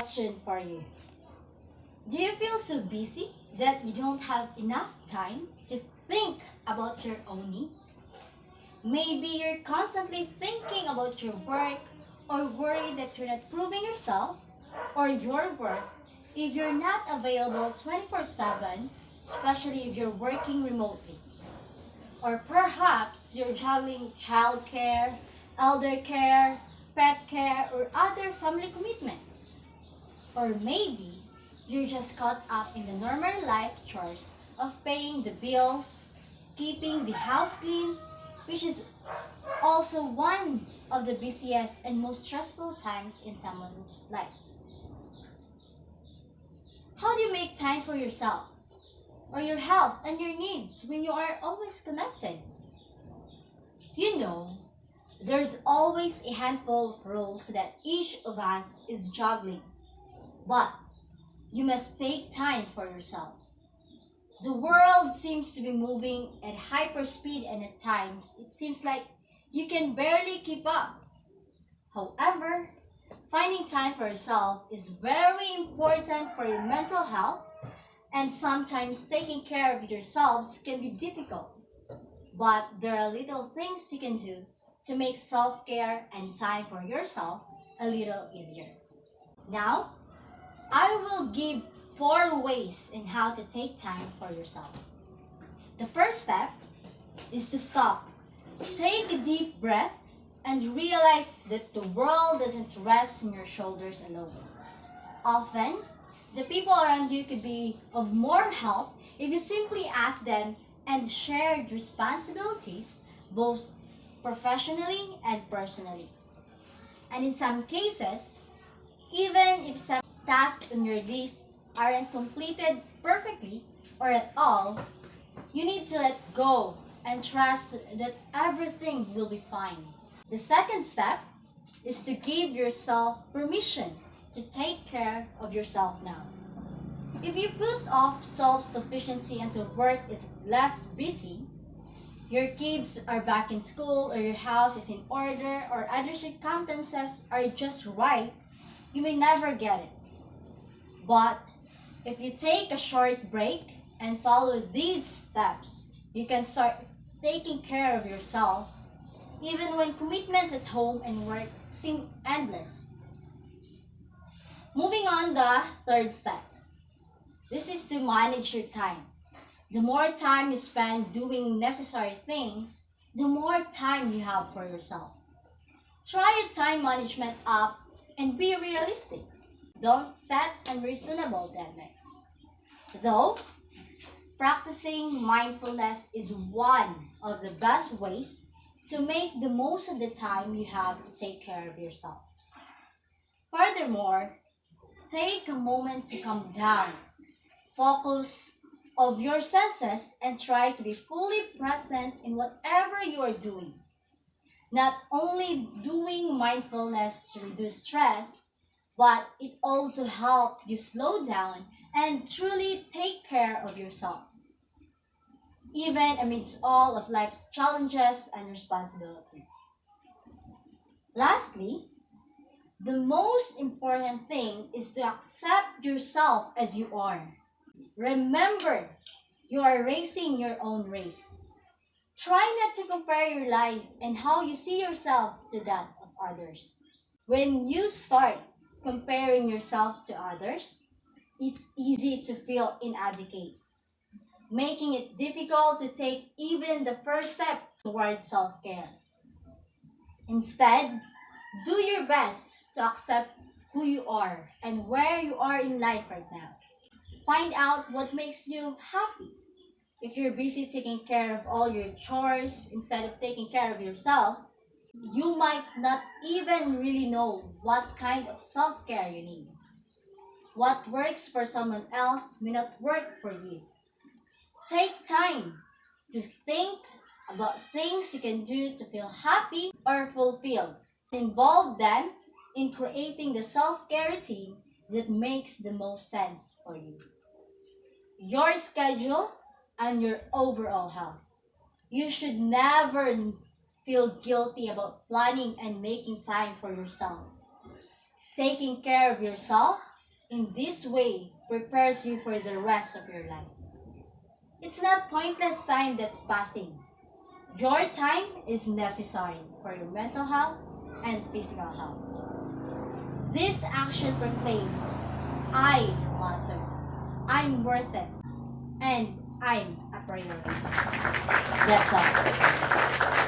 question for you. Do you feel so busy that you don't have enough time to think about your own needs? Maybe you're constantly thinking about your work or worried that you're not proving yourself or your worth if you're not available 24/7, especially if you're working remotely. Or perhaps you're juggling childcare, elder care, pet care, or other family commitments. Or maybe you're just caught up in the normal life chores of paying the bills, keeping the house clean, which is also one of the busiest and most stressful times in someone's life. How do you make time for yourself or your health and your needs when you are always connected? You know, there's always a handful of roles that each of us is juggling, but you must take time for yourself. The world seems to be moving at hyper speed, and at times it seems like you can barely keep up. However, finding time for yourself is very important for your mental health, and sometimes taking care of yourselves can be difficult. But there are little things you can do to make self-care and time for yourself a little easier. Now, I will give 4 ways in how to take time for yourself. The first step is to stop. Take a deep breath and realize that the world doesn't rest on your shoulders alone. Often, the people around you could be of more help if you simply ask them and share responsibilities both professionally and personally. And in some cases, even if some tasks on your list aren't completed perfectly or at all, you need to let go and trust that everything will be fine. The second step is to give yourself permission to take care of yourself now. If you put off self-sufficiency until work is less busy, your kids are back in school or your house is in order or other circumstances are just right, you may never get it. But if you take a short break and follow these steps, you can start taking care of yourself even when commitments at home and work seem endless. Moving on the third step. This is to manage your time. The more time you spend doing necessary things, the more time you have for yourself. Try a time management app and be realistic. Don't set unreasonable deadlines. Though, practicing mindfulness is one of the best ways to make the most of the time you have to take care of yourself. Furthermore, take a moment to calm down. Focus of your senses and try to be fully present in whatever you are doing. Not only doing mindfulness to reduce stress, but it also helps you slow down and truly take care of yourself, even amidst all of life's challenges and responsibilities. Lastly, the most important thing is to accept yourself as you are. Remember, you are racing your own race. Try not to compare your life and how you see yourself to that of others. When you start comparing yourself to others, it's easy to feel inadequate, making it difficult to take even the first step towards self-care. Instead, do your best to accept who you are and where you are in life right now. Find out what makes you happy. If you're busy taking care of all your chores instead of taking care of yourself, you might not even really know what kind of self-care you need. What works for someone else may not work for you. Take time to think about things you can do to feel happy or fulfilled. Involve them in creating the self-care routine that makes the most sense for you, your schedule, and your overall health. You should never feel guilty about planning and making time for yourself. Taking care of yourself in this way prepares you for the rest of your life. It's not pointless time that's passing. Your time is necessary for your mental health and physical health. This action proclaims, I matter, I'm worth it, and I'm a priority. That's all.